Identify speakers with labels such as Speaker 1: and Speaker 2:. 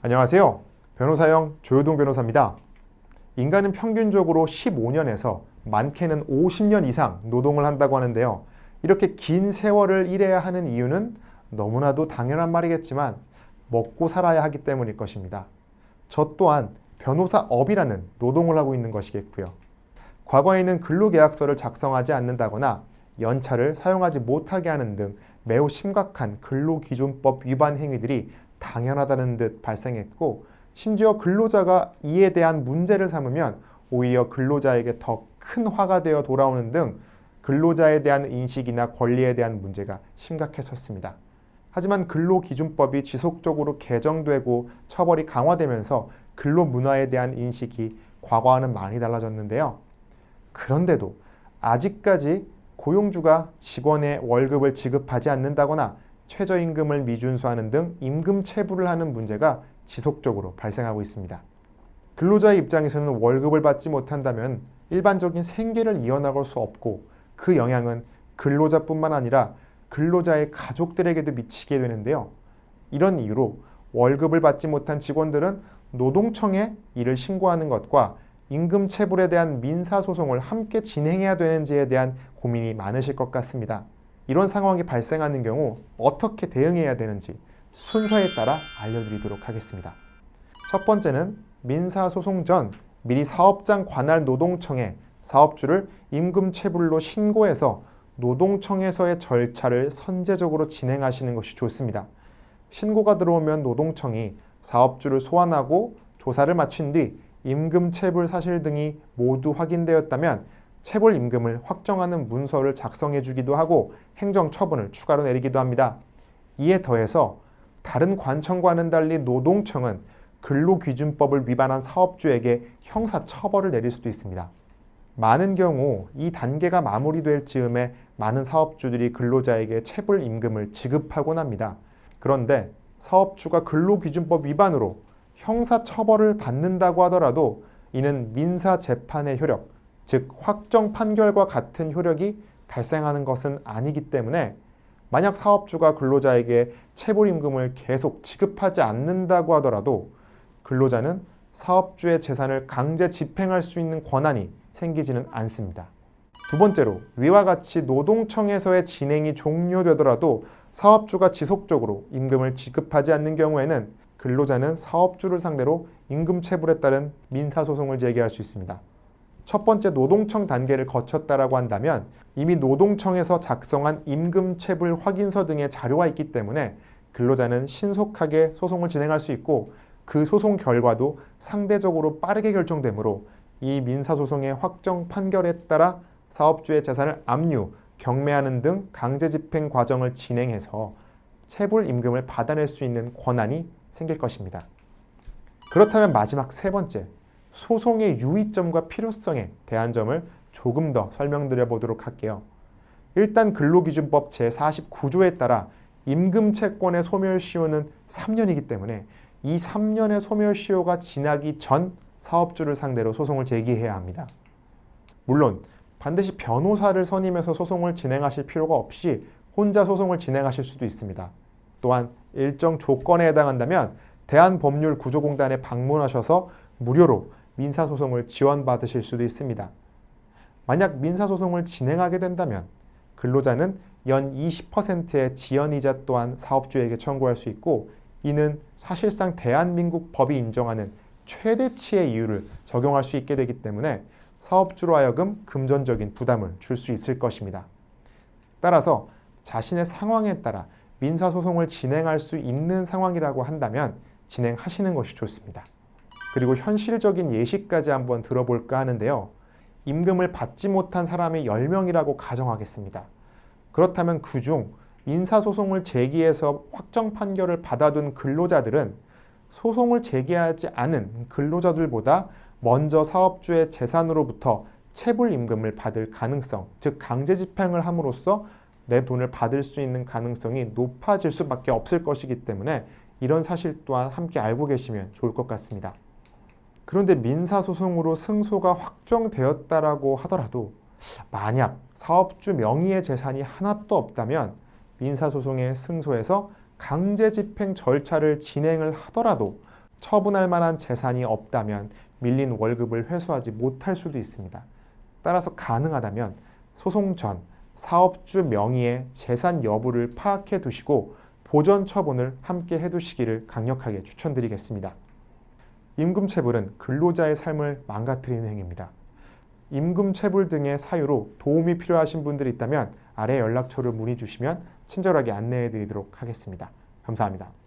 Speaker 1: 안녕하세요. 변호사형 조효동 변호사입니다. 인간은 평균적으로 15년에서 많게는 50년 이상 노동을 한다고 하는데요. 이렇게 긴 세월을 일해야 하는 이유는 너무나도 당연한 말이겠지만 먹고 살아야 하기 때문일 것입니다. 저 또한 변호사업이라는 노동을 하고 있는 것이겠고요. 과거에는 근로계약서를 작성하지 않는다거나 연차를 사용하지 못하게 하는 등 매우 심각한 근로기준법 위반 행위들이 당연하다는 듯 발생했고, 심지어 근로자가 이에 대한 문제를 삼으면 오히려 근로자에게 더 큰 화가 되어 돌아오는 등 근로자에 대한 인식이나 권리에 대한 문제가 심각했었습니다. 하지만 근로기준법이 지속적으로 개정되고 처벌이 강화되면서 근로문화에 대한 인식이 과거와는 많이 달라졌는데요. 그런데도 아직까지 고용주가 직원의 월급을 지급하지 않는다거나 최저임금을 미준수하는 등 임금 체불을 하는 문제가 지속적으로 발생하고 있습니다. 근로자의 입장에서는 월급을 받지 못한다면 일반적인 생계를 이어나갈 수 없고, 그 영향은 근로자뿐만 아니라 근로자의 가족들에게도 미치게 되는데요. 이런 이유로 월급을 받지 못한 직원들은 노동청에 이를 신고하는 것과 임금 체불에 대한 민사소송을 함께 진행해야 되는지에 대한 고민이 많으실 것 같습니다. 이런 상황이 발생하는 경우 어떻게 대응해야 되는지 순서에 따라 알려드리도록 하겠습니다. 첫 번째는 민사소송 전 미리 사업장 관할 노동청에 사업주를 임금 체불로 신고해서 노동청에서의 절차를 선제적으로 진행하시는 것이 좋습니다. 신고가 들어오면 노동청이 사업주를 소환하고 조사를 마친 뒤 임금 체불 사실 등이 모두 확인되었다면 체불 임금을 확정하는 문서를 작성해 주기도 하고 행정 처분을 추가로 내리기도 합니다. 이에 더해서 다른 관청과는 달리 노동청은 근로기준법을 위반한 사업주에게 형사 처벌을 내릴 수도 있습니다. 많은 경우 이 단계가 마무리될 즈음에 많은 사업주들이 근로자에게 체불 임금을 지급하곤 합니다. 그런데 사업주가 근로기준법 위반으로 형사 처벌을 받는다고 하더라도 이는 민사 재판의 효력, 즉 확정 판결과 같은 효력이 발생하는 것은 아니기 때문에, 만약 사업주가 근로자에게 체불임금을 계속 지급하지 않는다고 하더라도 근로자는 사업주의 재산을 강제 집행할 수 있는 권한이 생기지는 않습니다. 두 번째로, 위와 같이 노동청에서의 진행이 종료되더라도 사업주가 지속적으로 임금을 지급하지 않는 경우에는 근로자는 사업주를 상대로 임금 체불에 따른 민사소송을 제기할 수 있습니다. 첫 번째 노동청 단계를 거쳤다라고 한다면 이미 노동청에서 작성한 임금 체불 확인서 등의 자료가 있기 때문에 근로자는 신속하게 소송을 진행할 수 있고, 그 소송 결과도 상대적으로 빠르게 결정되므로 이 민사소송의 확정 판결에 따라 사업주의 재산을 압류, 경매하는 등 강제 집행 과정을 진행해서 체불 임금을 받아낼 수 있는 권한이 생길 것입니다. 그렇다면 마지막 세 번째, 소송의 유의점과 필요성에 대한 점을 조금 더 설명드려 보도록 할게요. 일단 근로기준법 제49조에 따라 임금채권의 소멸시효는 3년이기 때문에 이 3년의 소멸시효가 지나기 전 사업주를 상대로 소송을 제기해야 합니다. 물론 반드시 변호사를 선임해서 소송을 진행하실 필요가 없이 혼자 소송을 진행하실 수도 있습니다. 또한 일정 조건에 해당한다면 대한법률구조공단에 방문하셔서 무료로 민사소송을 지원받으실 수도 있습니다. 만약 민사소송을 진행하게 된다면 근로자는 연 20%의 지연이자 또한 사업주에게 청구할 수 있고, 이는 사실상 대한민국 법이 인정하는 최대치의 이율을 적용할 수 있게 되기 때문에 사업주로 하여금 금전적인 부담을 줄 수 있을 것입니다. 따라서 자신의 상황에 따라 민사소송을 진행할 수 있는 상황이라고 한다면 진행하시는 것이 좋습니다. 그리고 현실적인 예시까지 한번 들어볼까 하는데요. 임금을 받지 못한 사람이 10명이라고 가정하겠습니다. 그렇다면 그중 민사소송을 제기해서 확정 판결을 받아둔 근로자들은 소송을 제기하지 않은 근로자들보다 먼저 사업주의 재산으로부터 체불 임금을 받을 가능성, 즉 강제 집행을 함으로써 내 돈을 받을 수 있는 가능성이 높아질 수밖에 없을 것이기 때문에 이런 사실 또한 함께 알고 계시면 좋을 것 같습니다. 그런데 민사소송으로 승소가 확정되었다라고 하더라도 만약 사업주 명의의 재산이 하나도 없다면 민사소송의 승소에서 강제 집행 절차를 진행을 하더라도 처분할 만한 재산이 없다면 밀린 월급을 회수하지 못할 수도 있습니다. 따라서 가능하다면 소송 전 사업주 명의의 재산 여부를 파악해 두시고 보전 처분을 함께 해두시기를 강력하게 추천드리겠습니다. 임금체불은 근로자의 삶을 망가뜨리는 행위입니다. 임금체불 등의 사유로 도움이 필요하신 분들이 있다면 아래 연락처를 문의 주시면 친절하게 안내해 드리도록 하겠습니다. 감사합니다.